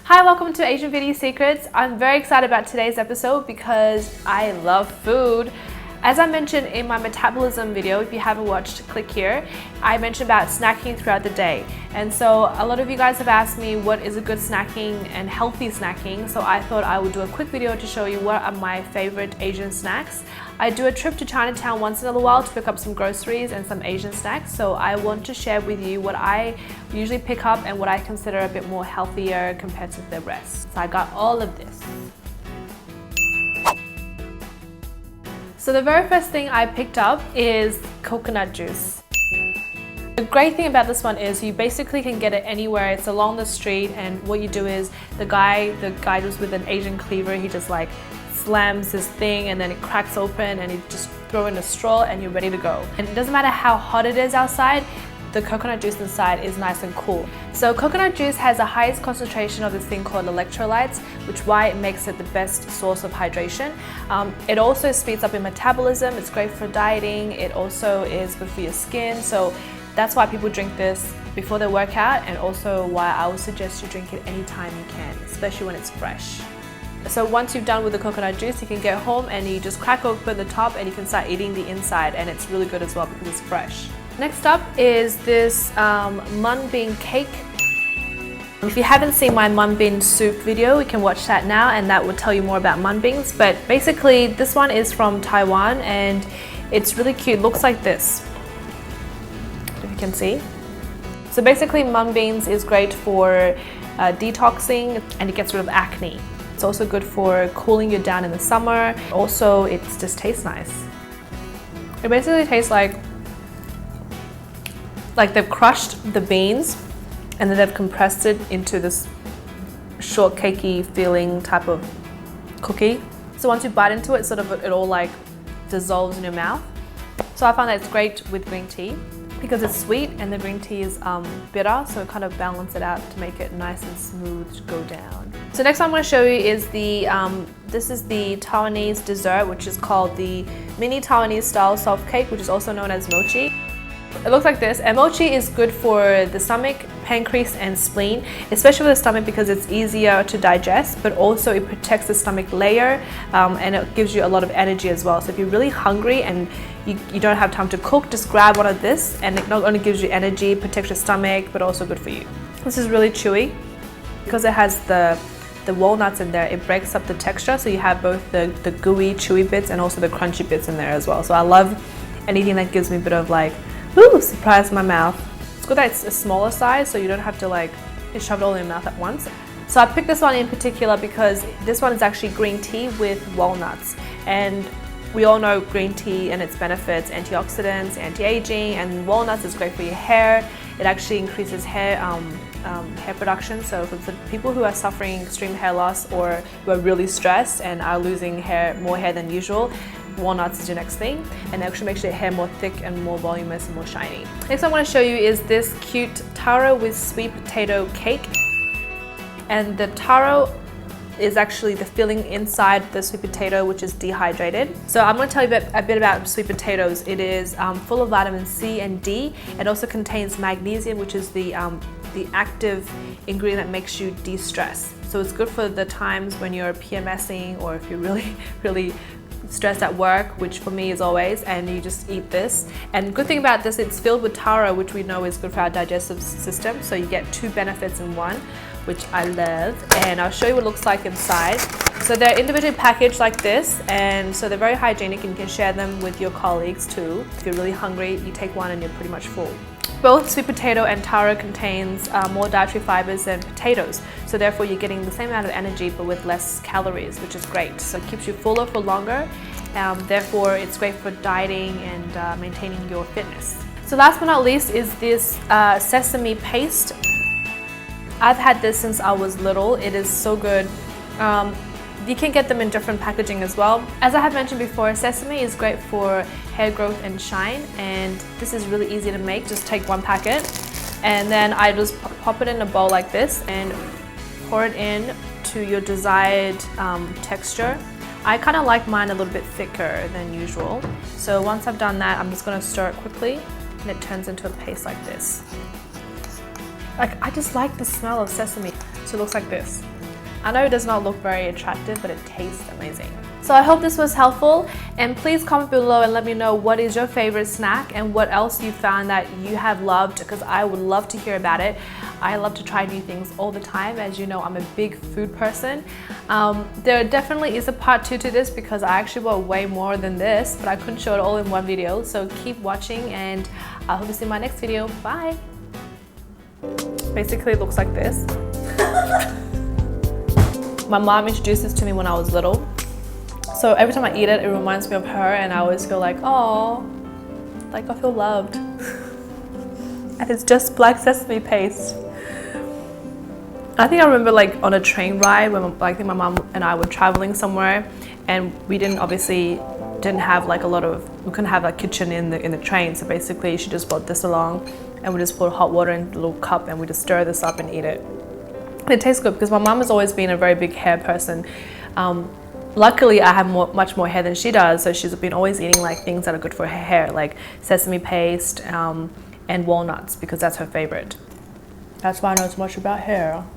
Hi, welcome to Asian Beauty Secrets. I'm very excited about today's episode because I love food. As I mentioned in my metabolism video, if you haven't watched, click here. I mentioned about snacking throughout the day. And so a lot of you guys have asked me what is a good snacking and healthy snacking. So I thought I would do a quick video to show you what are my favorite Asian snacks. I do a trip to Chinatown once in a while to pick up some groceries and some Asian snacks. So I want to share with you what I usually pick up and what I consider a bit more healthier compared to the rest. So I got all of this. So the very first thing I picked up is coconut juice. The great thing about this one is you basically can get it anywhere. It's along the street, and what you do is the guy was with an Asian cleaver. He just like slams this thing and then it cracks open and you just throw in a straw and you're ready to go. And it doesn't matter how hot it is outside, the coconut juice inside is nice and cool. So coconut juice has the highest concentration of this thing called electrolytes, which why it makes it the best source of hydration. It also speeds up your metabolism. It's great for dieting. It also is good for your skin. So that's why people drink this before they work out, and also why I would suggest you drink it anytime you can, especially when it's fresh. So once you're done with the coconut juice, you can get home and you just crack open the top and you can start eating the inside, and it's really good as well because it's fresh. Next up is this mung bean cake. If you haven't seen my mung bean soup video, you can watch that now and that will tell you more about mung beans. But basically this one is from Taiwan and it's really cute. It looks like this, if you can see. So basically mung beans is great for detoxing, and it gets rid of acne. It's also good for cooling you down in the summer. Also, it just tastes nice. It basically tastes like they've crushed the beans and then they've compressed it into this shortcakey feeling type of cookie. So once you bite into it, it all like dissolves in your mouth. So I find that it's great with green tea because it's sweet and the green tea is bitter, so it kind of balances it out to make it nice and smooth to go down. So next I'm going to show you is this is the Taiwanese dessert, which is called the mini Taiwanese style soft cake, which is also known as mochi. It looks like this, and mochi is good for the stomach, pancreas and spleen, especially for the stomach because it's easier to digest, but also it protects the stomach layer and it gives you a lot of energy as well. So if you're really hungry and you don't have time to cook, just grab one of this and it not only gives you energy, protects your stomach, but also good for you. This is really chewy because it has the walnuts in there. It breaks up the texture, so you have both the gooey, chewy bits and also the crunchy bits in there as well. So I love anything that gives me a bit of like, ooh, surprise in my mouth. It's good that it's a smaller size, so you don't have to like shove it all in your mouth at once. So I picked this one in particular because this one is actually green tea with walnuts. And we all know green tea and its benefits, antioxidants, anti-aging, and walnuts is great for your hair. It actually increases hair production. So for the people who are suffering extreme hair loss or who are really stressed and are losing more hair than usual, walnuts is your next thing, and it actually makes your hair more thick and more voluminous and more shiny. Next I want to show you is this cute taro with sweet potato cake. And the taro is actually the filling inside the sweet potato, which is dehydrated. So I'm going to tell you a bit about sweet potatoes. It is full of vitamin C and D. It also contains magnesium, which is the active ingredient that makes you de-stress. So it's good for the times when you're PMSing or if you're really stressed at work, which for me is always, and you just eat this. And good thing about this, it's filled with taro, which we know is good for our digestive system. So you get two benefits in one, which I love. And I'll show you what it looks like inside. So they're individually packaged like this, and so they're very hygienic and you can share them with your colleagues too. If you're really hungry, you take one and you're pretty much full. Both sweet potato and taro contains more dietary fibers than potatoes, so therefore you're getting the same amount of energy but with less calories, which is great. So it keeps you fuller for longer, therefore it's great for dieting and maintaining your fitness. So last but not least is this sesame paste. I've had this since I was little. It is so good. You can get them in different packaging as well. As I have mentioned before, sesame is great for hair growth and shine, and this is really easy to make. Just take one packet and then I just pop it in a bowl like this and pour it in to your desired texture. I kind of like mine a little bit thicker than usual. So once I've done that, I'm just going to stir it quickly and it turns into a paste like this. I just like the smell of sesame. So it looks like this. I know it does not look very attractive, but it tastes amazing. So I hope this was helpful, and please comment below and let me know what is your favorite snack and what else you found that you have loved, because I would love to hear about it. I love to try new things all the time. As you know, I'm a big food person. There definitely is a part 2 to this because I actually bought way more than this, but I couldn't show it all in one video. So keep watching, and I hope to see you in my next video. Bye. Basically it looks like this. My mom introduced this to me when I was little. So every time I eat it, it reminds me of her, and I always feel like, oh, like I feel loved. And it's just black sesame paste. I think I remember like on a train ride when I think my mom and I were traveling somewhere, and we didn't have like we couldn't have a kitchen in the train. So basically she just brought this along, and we just put hot water in a little cup and we just stir this up and eat it. And it tastes good because my mom has always been a very big hair person. Luckily, I have much more hair than she does, so she's been always eating like things that are good for her hair, like sesame paste and walnuts, because that's her favorite. That's why I know so much about hair.